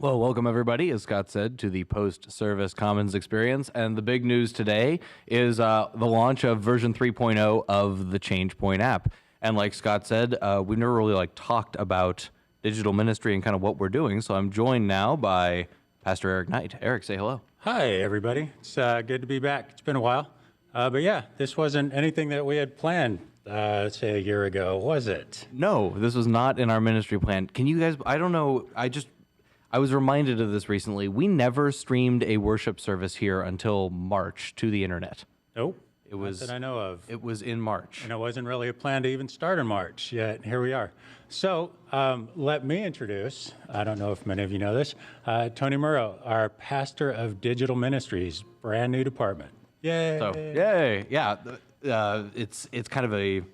Well, welcome everybody, as Scott said, to the post-service Commons experience. And the big news today is the launch of version 3.0 of the ChangePoint app. And like Scott said, we've never really talked about digital ministry and kind of what we're doing. So I'm joined now by Pastor Eric Knight. Eric, say hello. Hi, everybody. It's good to be back. It's been a while. But yeah, this wasn't anything that we had planned, say a year ago, was it? No, this was not in our ministry plan. Can you guys, I don't know, I was reminded of this recently. We never streamed a worship service here until March to the internet. Nope. It was, not that I know of. It was in March. And it wasn't really a plan to even start in March, yet here we are. So let me introduce, I don't know if many of you know this, Tony Murrow, our pastor of digital ministries, brand new department. Yay. So, yay. Yeah. It's kind of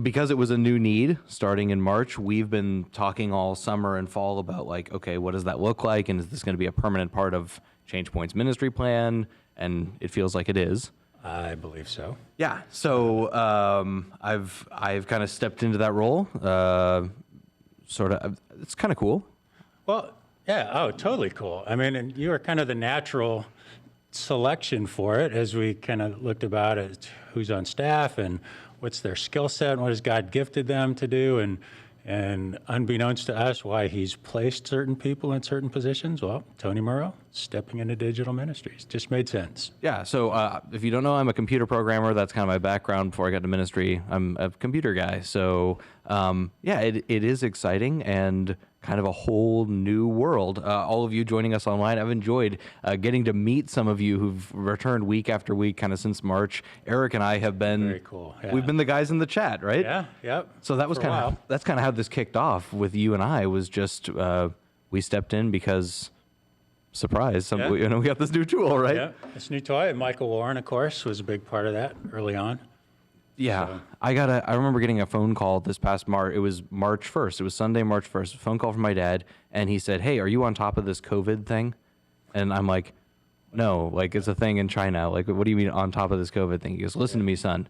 because it was a new need starting in March, we've been talking all summer and fall about okay, what does that look like? And is this going to be a permanent part of ChangePoint's ministry plan? And it feels like it is. I believe so. Yeah. So I've kind of stepped into that role. It's kind of cool. Well, yeah. Oh, totally cool. I mean, and you are kind of the natural selection for it as we kind of looked about it, who's on staff and what's their skill set and what has God gifted them to do, and unbeknownst to us, why he's placed certain people in certain positions. Well, Tony Murrow stepping into digital ministries just made sense. Yeah. So if you don't know, I'm a computer programmer. That's kind of my background before I got to ministry. I'm a computer guy. So yeah, it is exciting and kind of a whole new world. All of you joining us online, I've enjoyed getting to meet some of you who've returned week after week kind of since March. Eric and I have been very cool. Yeah. We've been the guys in the chat, right? Yeah, yep. So that was that's kind of how this kicked off with you and I, was just we stepped in because surprise, we got this new tool, right? Yeah, this new toy. And Michael Warren, of course, was a big part of that early on. Yeah, So. I remember getting a phone call this past March. It was March 1st. It was Sunday, March 1st. A phone call from my dad, and he said, "Hey, are you on top of this COVID thing?" And I'm like, "No, it's a thing in China. What do you mean on top of this COVID thing?" He goes, "Listen to me, son.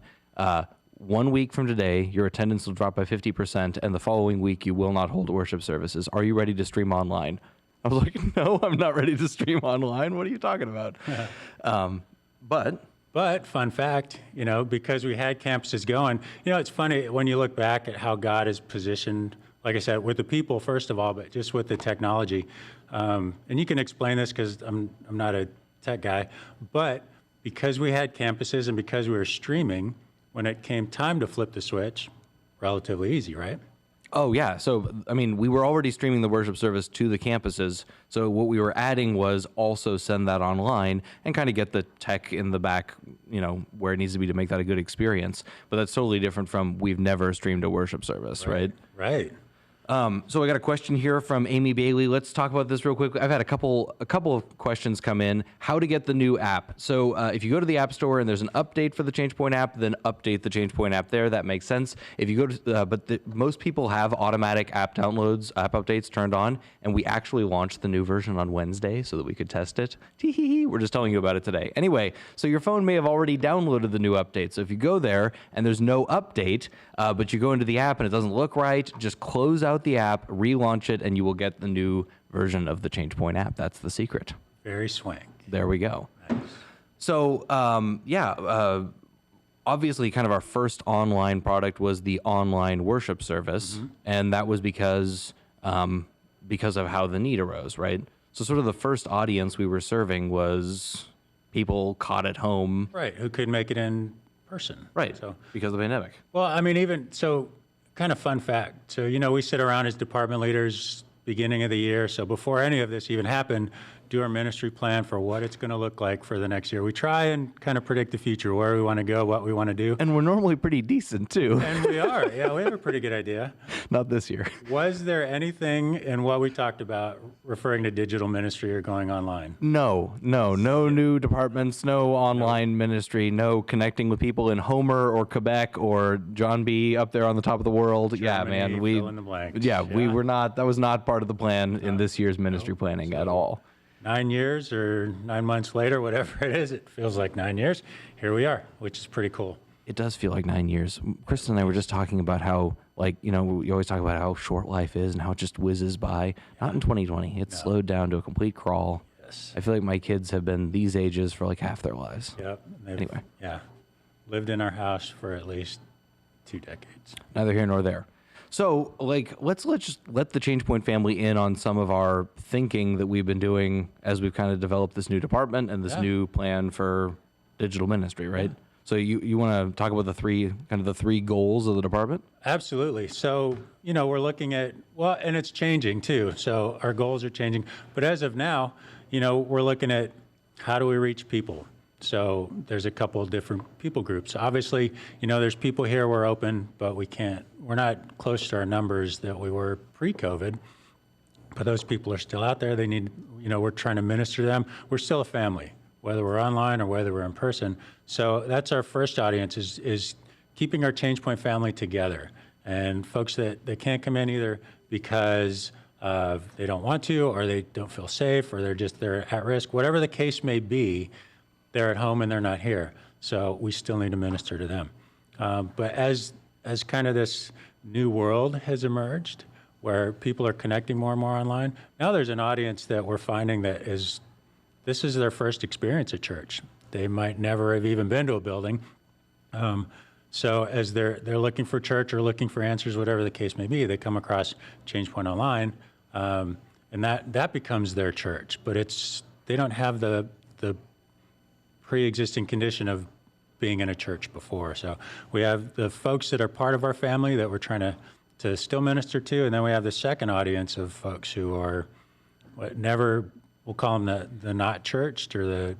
1 week from today, your attendance will drop by 50%, and the following week you will not hold worship services. Are you ready to stream online?" I was like, "No, I'm not ready to stream online. What are you talking about?" But fun fact, because we had campuses going, it's funny when you look back at how God is positioned, like I said, with the people, first of all, but just with the technology. And you can explain this because I'm not a tech guy, but because we had campuses and because we were streaming, when it came time to flip the switch, relatively easy, right? Oh, yeah. So, we were already streaming the worship service to the campuses. So what we were adding was also send that online and kind of get the tech in the back, where it needs to be to make that a good experience. But that's totally different from we've never streamed a worship service, right? Right. So I got a question here from Amy Bailey. Let's talk about this real quick. I've had a couple of questions come in. How to get the new app. So if you go to the App Store and there's an update for the ChangePoint app, then update the ChangePoint app there. That makes sense. If you go to, most people have automatic app downloads, app updates turned on, and we actually launched the new version on Wednesday so that we could test it. Tee-hee-hee. We're just telling you about it today. Anyway, so your phone may have already downloaded the new update. So if you go there and there's no update, but you go into the app and it doesn't look right, just close out the app, relaunch it, and you will get the new version of the ChangePoint app. That's the secret. Very swank. There we go. Nice. So, obviously kind of our first online product was the online worship service, and that was because of how the need arose, right? So sort of the first audience we were serving was people caught at home. Right, who could make it in person. Right, So, because of the pandemic. well, even so, kind of fun fact. So, we sit around as department leaders beginning of the year. So before any of this even happened, do our ministry plan for what it's going to look like for the next year. We try and kind of predict the future, where we want to go, what we want to do. And we're normally pretty decent, too. And we are. Yeah, we have a pretty good idea. Not this year. Was there anything in what we talked about referring to digital ministry or going online? No new departments, no online ministry, no connecting with people in Homer or Quebec or John B. up there on the top of the world. Germany, fill in the blanks. We were not, that was not part of the plan in this year's ministry planning at all. 9 years or 9 months later, whatever it is, it feels like 9 years. Here we are, which is pretty cool. It does feel like 9 years. Kristen and I were just talking about how, like, you know, we always talk about how short life is and how it just whizzes by. Not in 2020. It's slowed down to a complete crawl. Yes. I feel like my kids have been these ages for like half their lives. Yep. Anyway. Yeah. Lived in our house for at least 2 decades. Neither here nor there. So, like, let's just let the ChangePoint family in on some of our thinking that we've been doing as we've kind of developed this new department and this new plan for digital ministry, right? Yeah. So you want to talk about the three goals of the department? Absolutely. So, you know, we're looking at, well, and it's changing too. So our goals are changing. But as of now, you know, we're looking at how do we reach people? So there's a couple of different people groups. Obviously, you know, there's people here, we're open, but we're not close to our numbers that we were pre-COVID. But those people are still out there. They need, you know, we're trying to minister to them. We're still a family, whether we're online or whether we're in person. So that's our first audience is keeping our ChangePoint family together. And folks that can't come in either because they don't want to, or they don't feel safe, or they're at risk, whatever the case may be, they're at home and they're not here. So we still need to minister to them. But as kind of this new world has emerged, where people are connecting more and more online, now there's an audience that we're finding this is their first experience at church. They might never have even been to a building. So as they're looking for church or looking for answers, whatever the case may be, they come across ChangePoint online, and that becomes their church. But they don't have the pre-existing condition of being in a church before. So we have the folks that are part of our family that we're trying to still minister to, and then we have the second audience of folks who are we'll call them the not churched, or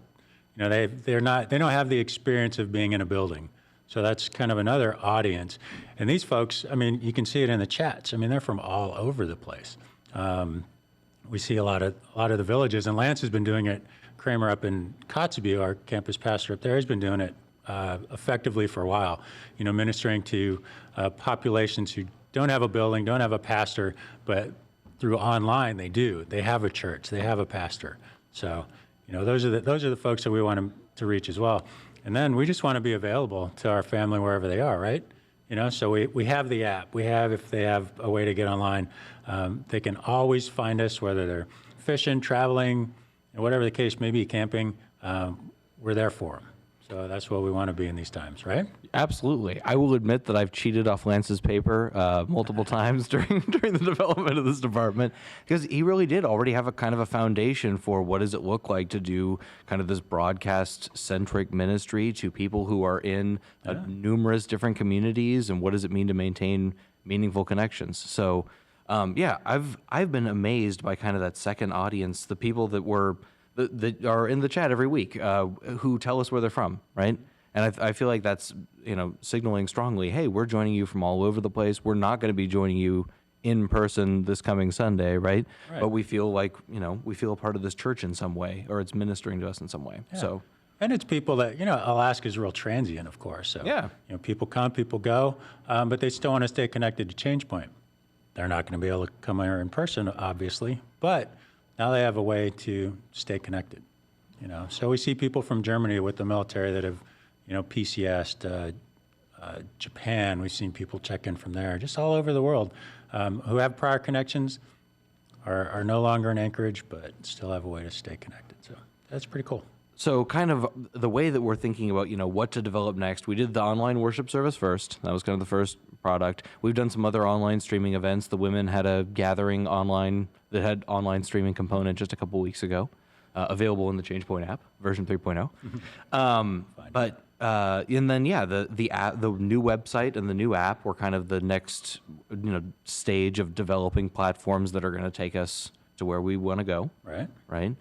they don't have the experience of being in a building. So that's kind of another audience. And these folks, I mean, you can see it in the chats. I mean, they're from all over the place. We see a lot of the villages, and Lance has been doing it. Kramer up in Kotzebue, our campus pastor up there, has been doing it effectively for a while, you know, ministering to populations who don't have a building, don't have a pastor, but through online they do. They have a church, they have a pastor. So, you know, those are the folks that we want to reach as well. And then we just want to be available to our family wherever they are, right? You know, so we have the app. If they have a way to get online, they can always find us, whether they're fishing, traveling, whatever the case may be, camping, we're there for them. So that's what we want to be in these times, right? Absolutely. I will admit that I've cheated off Lance's paper multiple times during the development of this department, because he really did already have a kind of a foundation for what does it look like to do kind of this broadcast-centric ministry to people who are in numerous different communities, and what does it mean to maintain meaningful connections. So, I've been amazed by kind of that second audience, the people that are in the chat every week, who tell us where they're from, right? And I feel like that's, you know, signaling strongly, hey, we're joining you from all over the place. We're not going to be joining you in person this coming Sunday, right? But we feel like, you know, we feel a part of this church in some way, or it's ministering to us in some way. Yeah. So, and it's people that, you know, Alaska is real transient, of course. So, you know, people come, people go, but they still want to stay connected to ChangePoint. They're not going to be able to come here in person, obviously, but now they have a way to stay connected, you know. So we see people from Germany with the military that have, you know, PCS'd, Japan. We've seen people check in from there, just all over the world, who have prior connections, are no longer in Anchorage, but still have a way to stay connected. So that's pretty cool. So kind of the way that we're thinking about, you know, what to develop next, we did the online worship service first. That was kind of the first product. We've done some other online streaming events. The women had a gathering online that had online streaming component just a couple weeks ago, available in the ChangePoint app, version 3.0. And then, the app, the new website and the new app were kind of the next, you know, stage of developing platforms that are going to take us to where we want to go. Right.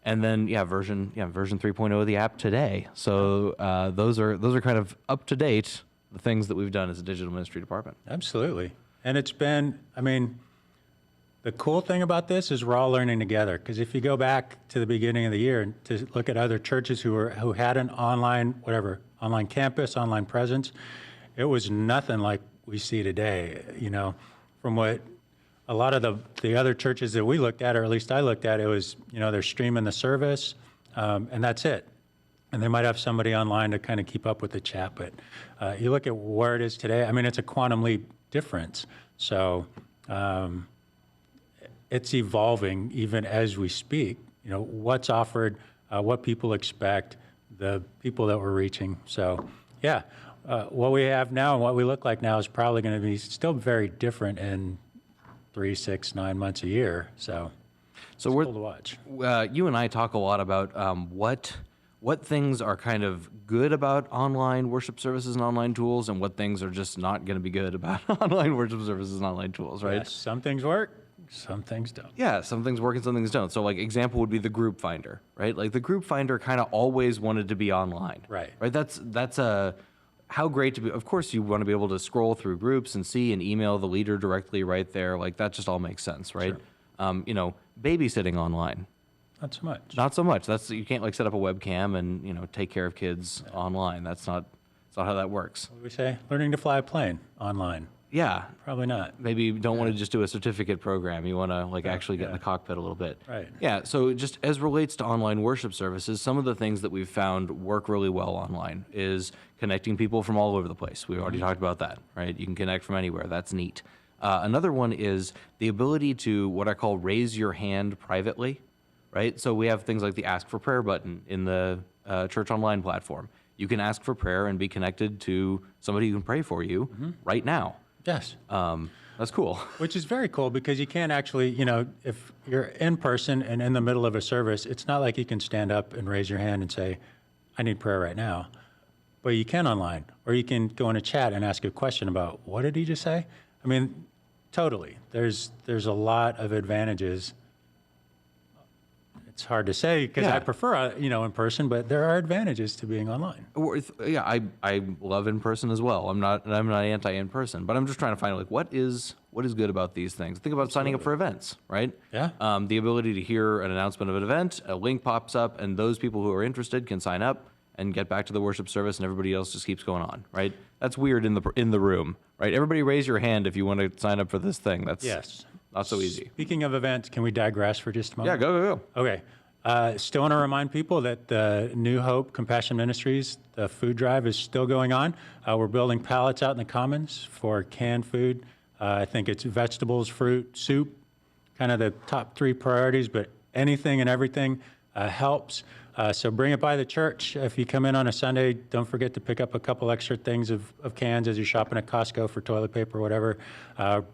And then, version 3.0 of the app today. So those are kind of up to date, the things that we've done as a digital ministry department. Absolutely. And it's been, I mean, the cool thing about this is we're all learning together. Because if you go back to the beginning of the year and to look at other churches who had an online campus, online presence, it was nothing like we see today. You know, from what a lot of the other churches that we looked at, or at least I looked at, it was, you know, they're streaming the service, and that's it. and they might have somebody online to kind of keep up with the chat. But you look at where it is today, I mean, it's a quantum leap difference. So it's evolving even as we speak. You know, what's offered, what people expect, the people that we're reaching. So, yeah, what we have now and what we look like now is probably going to be still very different in 3, 6, 9 months a year. So we're cool to watch. You and I talk a lot about what things are kind of good about online worship services and online tools, and what things are just not going to be good about online worship services and online tools, right? Yes, some things work, some things don't. Yeah, some things work and some things don't. So, like, example would be the group finder, right? Like, the group finder kind of always wanted to be online. Right. Right? That's a how great to be. Of course, you want to be able to scroll through groups and see and email the leader directly right there. Like, that just all makes sense, right? Sure. You know, babysitting online. Not so much. Not so much. You can't like set up a webcam and, you know, take care of kids online. That's not how that works. What do we say? Learning to fly a plane online. Yeah. Probably not. Maybe you don't want to just do a certificate program. You want to like actually get in the cockpit a little bit. Right. Yeah. So just as relates to online worship services, some of the things that we've found work really well online is connecting people from all over the place. We already talked about that, right? You can connect from anywhere. That's neat. Another one is the ability to what I call raise your hand privately, right? So we have things like the Ask for Prayer button in the Church Online platform. You can ask for prayer and be connected to somebody who can pray for you right now. Yes. That's cool. Which is very cool because you can't actually, you know, if you're in person and in the middle of a service, it's not like you can stand up and raise your hand and say, I need prayer right now. But you can online, or you can go in a chat and ask a question about, what did he just say? I mean, totally. There's a lot of advantages. It's hard to say because I prefer, you know, in person, but there are advantages to being online. Yeah, I love in person as well. I'm not anti in person, but I'm just trying to find like what is good about these things. Think about signing up for events, right? Yeah. The ability to hear an announcement of an event, a link pops up, and those people who are interested can sign up and get back to the worship service, and everybody else just keeps going on, right? That's weird in the room, right? Everybody raise your hand if you want to sign up for this thing. That's not so easy. Speaking of events, can we digress for just a moment? Yeah, go. Okay. Still want to remind people that the New Hope Compassion Ministries, the food drive is still going on. We're building pallets out in the commons for canned food. I think it's vegetables, fruit, soup, kind of the top 3 priorities, but anything and everything helps. So bring it by the church. If you come in on a Sunday, don't forget to pick up a couple extra things of cans as you're shopping at Costco for toilet paper or whatever.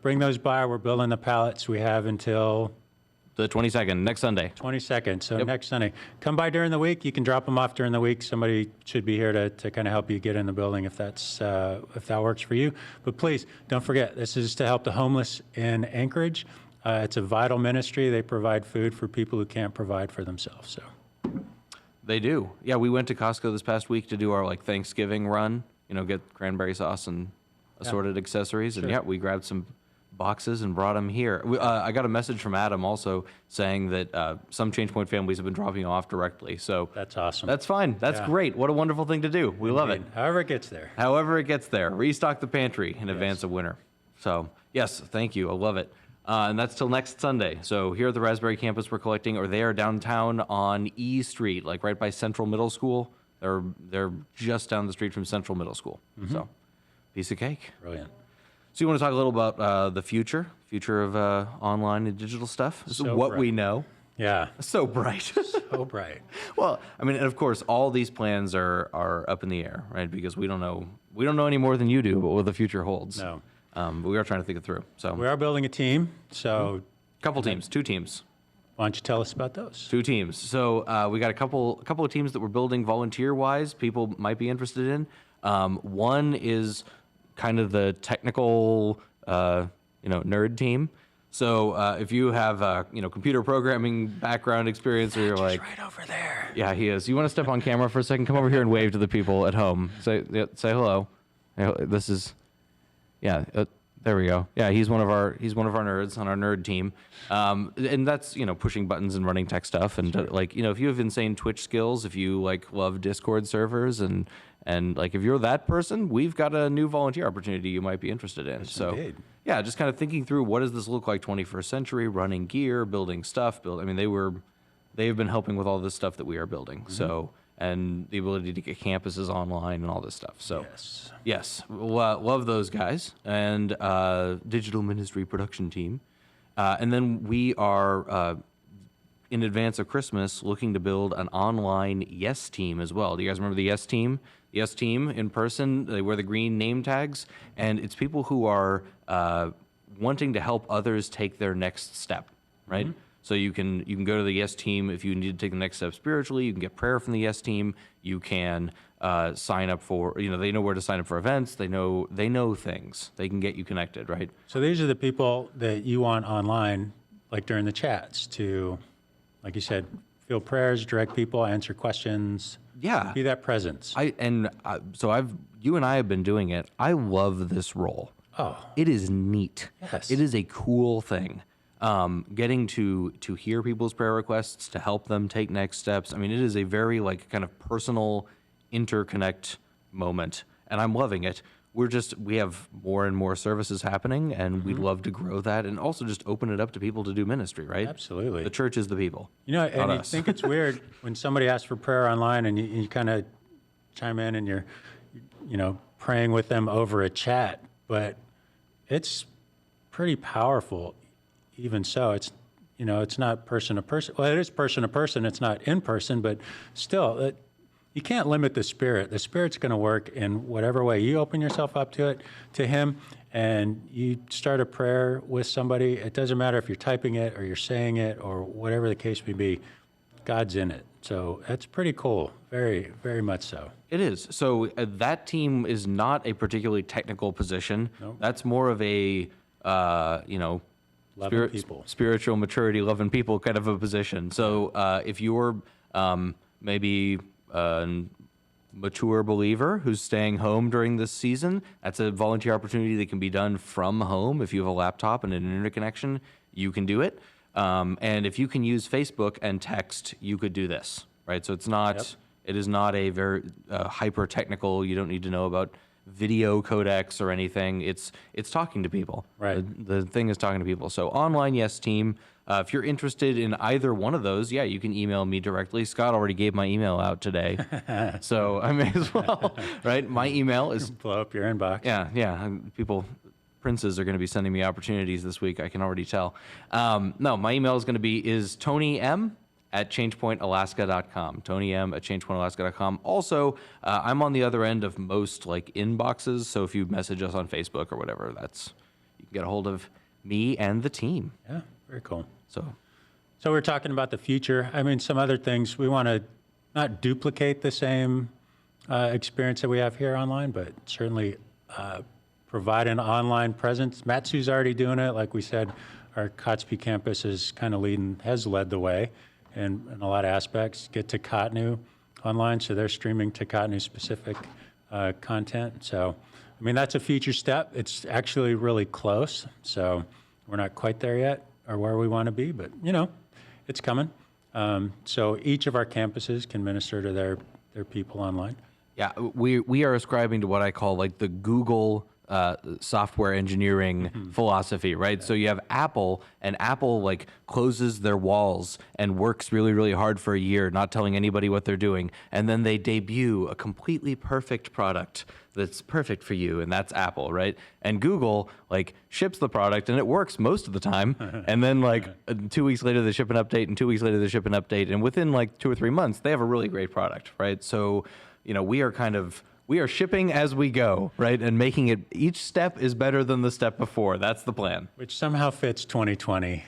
Bring those by. We're building the pallets. We have until The 22nd, next Sunday. 22nd, so next Sunday. Come by during the week. You can drop them off during the week. Somebody should be here to kind of help you get in the building if that works for you. But please, don't forget, this is to help the homeless in Anchorage. It's a vital ministry. They provide food for people who can't provide for themselves. So. They do. Yeah, we went to Costco this past week to do our like Thanksgiving run, you know, get cranberry sauce and assorted accessories. And we grabbed some boxes and brought them here. I got a message from Adam also saying that some Change Point families have been dropping them off directly. So That's awesome. That's fine. That's great. What a wonderful thing to do. We love it. However it gets there. However it gets there. Restock the pantry in advance of winter. So, yes, thank you. I love it. And that's till next Sunday. So here at the Raspberry campus, we're collecting, or they are downtown on E Street, like right by Central Middle School. They're just down the street from Central Middle School. So, piece of cake. Brilliant. So you want to talk a little about the future of online and digital stuff? This is what we know. Yeah. So bright. So bright. Well, I mean, and of course, all these plans are up in the air, right? Because we don't know any more than you do about what the future holds. No. But we are trying to think it through. So We are building a team, so couple teams, 2 teams. why don't you tell us about those? 2 teams. So we got a couple of teams that we're building volunteer-wise. People might be interested in. One is kind of the technical, nerd team. So if you have computer programming background experience, or you're like, right over there. yeah, he is. You want to step on camera for a second? Come over here and wave to the people at home. Say hello. This is, there we go. Yeah, he's one of our nerds on our nerd team, and that's pushing buttons and running tech stuff, and if you have insane Twitch skills, if you love Discord servers, and if you're that person, we've got a new volunteer opportunity you might be interested in. Yes, so indeed. yeah, just kind of thinking through what does this look like 21st century, running gear, building stuff. I mean, they've been helping with all this stuff that we are building. So and the ability to get campuses online and all this stuff. So Yes. yes, love those guys and digital ministry production team. And then we are in advance of Christmas looking to build an online Yes Team as well. Do you guys remember the Yes Team? The Yes Team in person, they wear the green name tags, and it's people who are wanting to help others take their next step, right? So you can go to the Yes Team if you need to take the next step spiritually. You can get prayer from the Yes Team. You can sign up for, they know where to sign up for events. They know things. They can get you connected, right? So these are the people that you want online, like during the chats, to, like you said, field prayers, direct people, answer questions. Yeah. Be that presence. So you and I have been doing it. I love this role. Oh. It is neat. Yes. It is a cool thing. Getting to hear people's prayer requests, to help them take next steps. I mean, it is a very kind of personal interconnect moment, and I'm loving it. We have more and more services happening, and we'd love to grow that and also just open it up to people to do ministry, right? Absolutely. The church is the people. And not you us. think it's weird when somebody asks for prayer online and you kind of chime in and you're, praying with them over a chat, but it's pretty powerful. Even so, it's not person to person. Well, it is person to person. It's not in person, but still, you can't limit the Spirit. The Spirit's going to work in whatever way. You open yourself up to Him, and you start a prayer with somebody. It doesn't matter if you're typing it or you're saying it or whatever the case may be. God's in it. So that's pretty cool. Very, very much so. It is. So that team is not a particularly technical position. Nope. That's more of a, Loving people. spiritual maturity, loving people kind of a position. So if you're maybe a mature believer who's staying home during this season, that's a volunteer opportunity that can be done from home. If you have a laptop and an internet connection, you can do it. And if you can use Facebook and text, you could do this, right? So it's not, Yep. it is not a very hyper technical. You don't need to know about video codecs or anything. It's talking to people. Right. The thing is talking to people. So online Yes Team. If you're interested in either one of those, yeah, you can email me directly. Scott already gave my email out today, so I may as well, right? My email is Blow up your inbox. yeah. Princes are going to be sending me opportunities this week. I can already tell. No, my email is going to be TonyM@changepointalaska.com. TonyM@changepointalaska.com. Also, I'm on the other end of most inboxes. So if you message us on Facebook or whatever, you can get a hold of me and the team. Yeah, very cool. So So we're talking about the future. I mean, some other things, we want to not duplicate the same experience that we have here online, but certainly provide an online presence. Matsu's already doing it. Like we said, our Kotzebue campus is kind of has led the way in a lot of aspects. Get to Kotnu online, so they're streaming to Kotnu specific content. So, I mean, that's a future step. It's actually really close. So we're not quite there yet or where we want to be, but it's coming. So each of our campuses can minister to their people online. yeah, we are ascribing to what I call the Google software engineering philosophy, right? So you have Apple, and Apple closes their walls and works really, really hard for a year, not telling anybody what they're doing. And then they debut a completely perfect product that's perfect for you, and that's Apple, right? And Google ships the product and it works most of the time. And then 2 weeks later they ship an update, and 2 weeks later they ship an update. And within 2 or 3 months, they have a really great product, right? So, we are shipping as we go, right? And making it, each step is better than the step before. That's the plan. Which somehow fits 2020.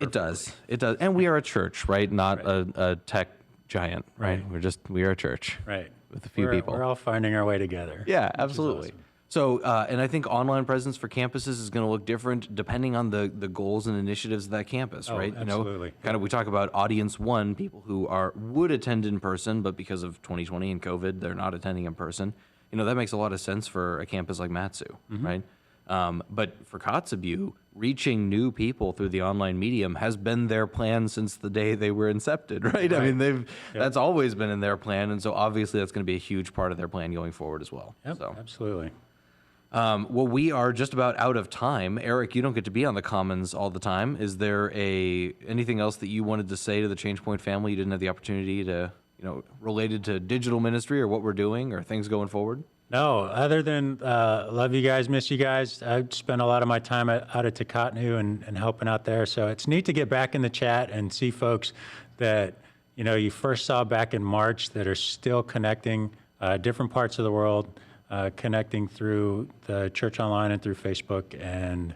It does. And we are a church, right? Not a tech giant, right? We are a church. Right. With a few people. We're all finding our way together. Yeah, absolutely. awesome. So, and I think online presence for campuses is going to look different depending on the goals and initiatives of that campus, right? Absolutely. We talk about audience one, people who would attend in person, but because of 2020 and COVID, they're not attending in person. That makes a lot of sense for a campus like Matsu, right? But for Kotzebue, reaching new people through the online medium has been their plan since the day they were incepted, right? I mean, that's always been in their plan, and so obviously that's going to be a huge part of their plan going forward as well. Yep, So. absolutely. Well, we are just about out of time. Eric, you don't get to be on the Commons all the time. Is there anything else that you wanted to say to the ChangePoint family you didn't have the opportunity to, related to digital ministry or what we're doing or things going forward? No, other than love you guys, miss you guys. I spent a lot of my time out at Takotnu and helping out there. So it's neat to get back in the chat and see folks that you first saw back in March that are still connecting different parts of the world, connecting through the church online and through Facebook, and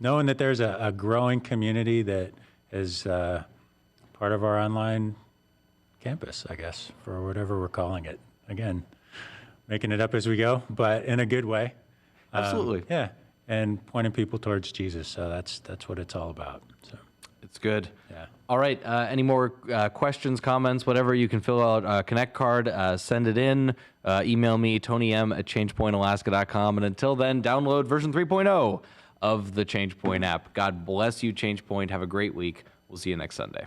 knowing that there's a growing community that is part of our online campus, I guess, for whatever we're calling it. Again, making it up as we go, but in a good way. Absolutely. Yeah, and pointing people towards Jesus. So that's what it's all about. So it's good. Yeah. All right. Any more questions, comments, whatever? You can fill out a Connect card, send it in, email me, TonyM@ChangePointAlaska.com. And until then, download version 3.0 of the ChangePoint app. God bless you, ChangePoint. Have a great week. We'll see you next Sunday.